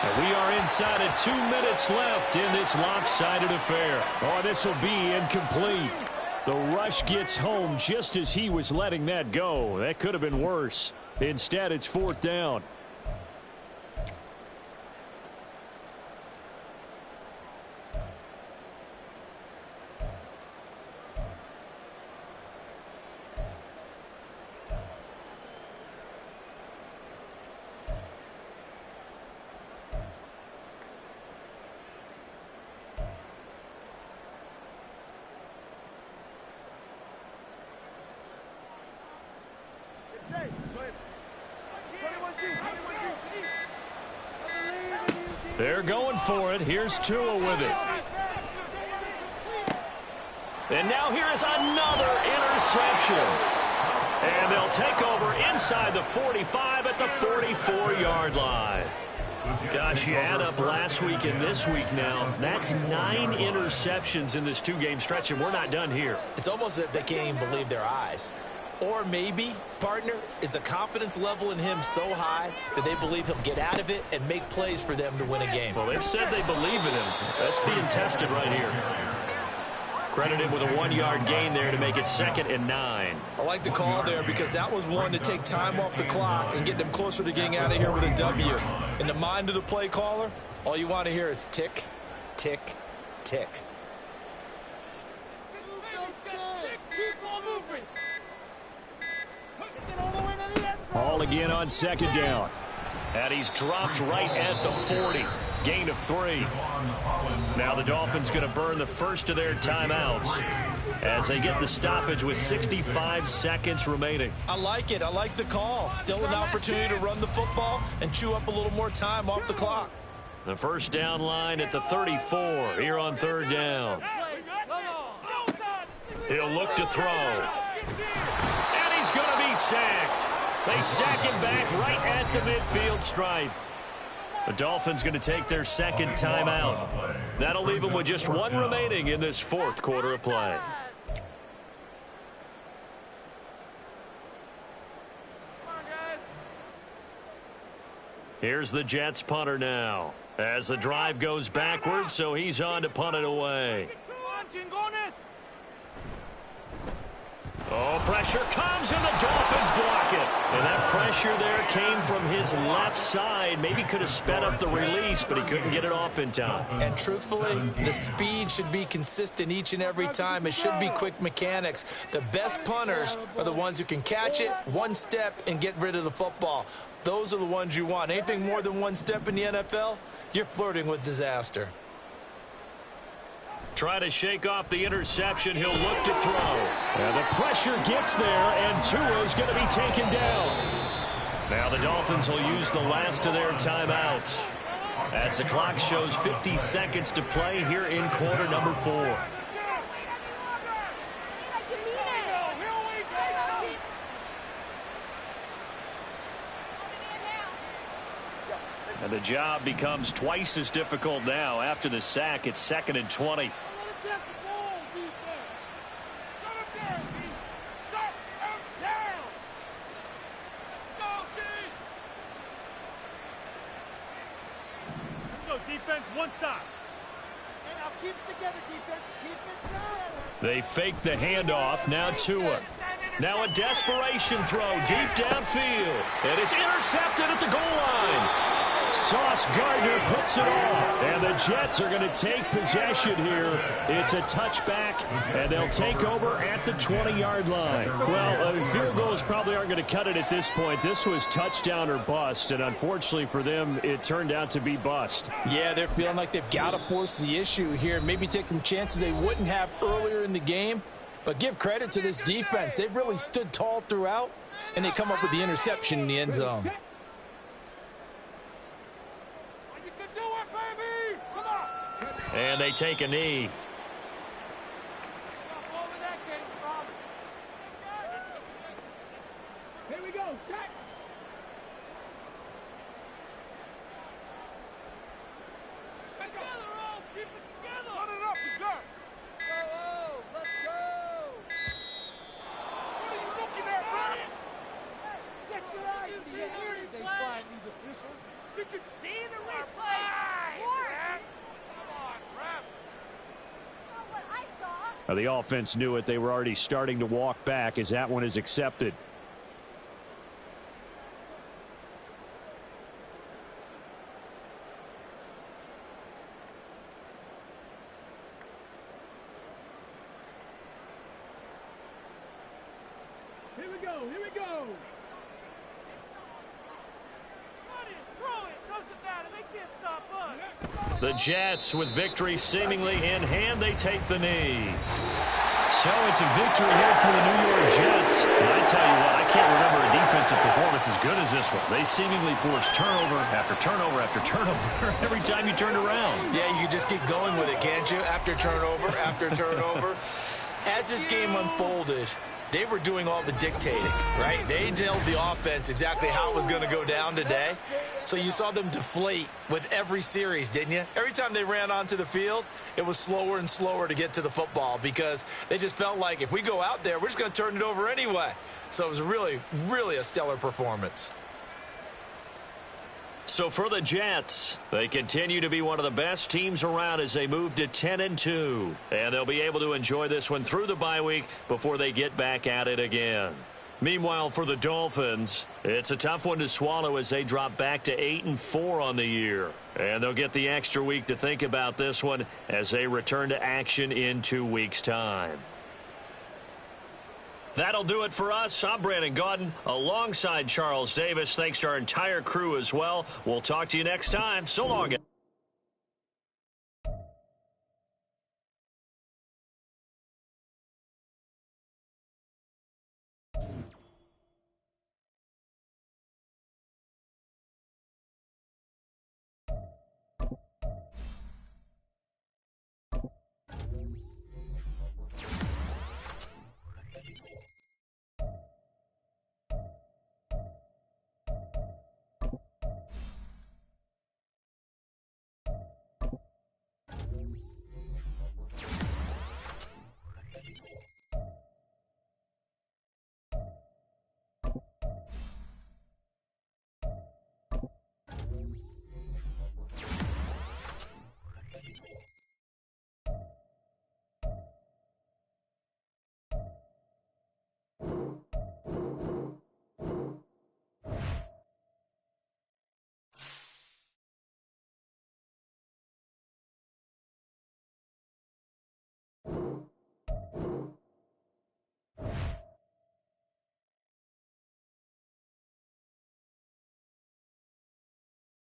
And we are inside of 2 minutes left in this lopsided affair. Oh, this will be incomplete. The rush gets home just as he was letting that go. That could have been worse. Instead, it's 4th down. They're going for it. Here's Tua with it. And now here is another interception. And they'll take over inside the 45 at the 44-yard line. Gosh, you add up last week and this week now. That's 9 interceptions in this 2-game stretch, and we're not done here. It's almost as if they can't even believe their eyes. Or maybe, partner, is the confidence level in him so high that they believe he'll get out of it and make plays for them to win a game. Well, they've said they believe in him. That's being tested right here. Credited with a 1-yard gain there to make it 2nd and 9. I like the call there because that was one to take time off the clock and get them closer to getting out of here with a W. In the mind of the play caller, all you want to hear is tick, tick, tick. Ball again on 2nd down. And he's dropped right at the 40. Gain of 3. Now the Dolphins going to burn the first of their timeouts as they get the stoppage with 65 seconds remaining. I like it. I like the call. Still an opportunity to run the football and chew up a little more time off the clock. The first down line at the 34 here on 3rd down. He'll look to throw. And he's going to be sacked. They sack him back right at the midfield stripe. The Dolphins going to take their 2nd timeout. That'll leave them with just 1 remaining in this 4th quarter of play. Here's the Jets punter now. As the drive goes backwards, so he's on to punt it away. Oh, pressure comes, and the Dolphins block it. And that pressure there came from his left side. Maybe could have sped up the release, but he couldn't get it off in time. And truthfully, the speed should be consistent each and every time. It should be quick mechanics. The best punters are the ones who can catch it, 1 step, and get rid of the football. Those are the ones you want. Anything more than 1 step in the NFL, you're flirting with disaster. Try to shake off the interception. He'll look to throw. And the pressure gets there, and Tua's going to be taken down. Now the Dolphins will use the last of their timeouts as the clock shows 50 seconds to play here in quarter number 4. And the job becomes twice as difficult now. After the sack, it's 2nd and 20. Defense, 1 stop. And I'll keep it together, defense. Keep it together. They fake the handoff. Now Tua. Now a desperation throw deep downfield. And it's intercepted at the goal line. Sauce Gardner puts it on. And the Jets are going to take possession here. It's a touchback, and they'll take over at the 20-yard line. Well, field goals probably aren't going to cut it at this point. This was touchdown or bust, and unfortunately for them, it turned out to be bust. Yeah, they're feeling like they've got to force the issue here. Maybe take some chances they wouldn't have earlier in the game. But give credit to this defense. They've really stood tall throughout, and they come up with the interception in the end zone. And they take a knee. Here we go. Jack. Keep it together. Run it up, you got. Go, let's go. What are you looking at, Rob? Get your eyes to the air. They find these officials. Did you see the replay? Come on, Ref. Not what I saw. The offense knew it. They were already starting to walk back as that one is accepted. Here we go, here we go. Throw it, doesn't matter, they can't stop us. The Jets, with victory seemingly in hand, they take the knee. So it's a victory here for the New York Jets. And I tell you what, I can't remember a defensive performance as good as this one. They seemingly forced turnover after turnover after turnover every time you turned around. Yeah, you can just keep going with it, can't you? After turnover, after turnover. As this game unfolded, they were doing all the dictating, right? They told the offense exactly how it was going to go down today. So you saw them deflate with every series, didn't you? Every time they ran onto the field, it was slower and slower to get to the football because they just felt like if we go out there, we're just going to turn it over anyway. So it was really, really a stellar performance. So for the Jets, they continue to be one of the best teams around as they move to 10-2. And they'll be able to enjoy this one through the bye week before they get back at it again. Meanwhile, for the Dolphins, it's a tough one to swallow as they drop back to 8-4 on the year. And they'll get the extra week to think about this one as they return to action in 2 weeks' time. That'll do it for us. I'm Brandon Gaudin alongside Charles Davis. Thanks to our entire crew as well. We'll talk to you next time. So long, guys.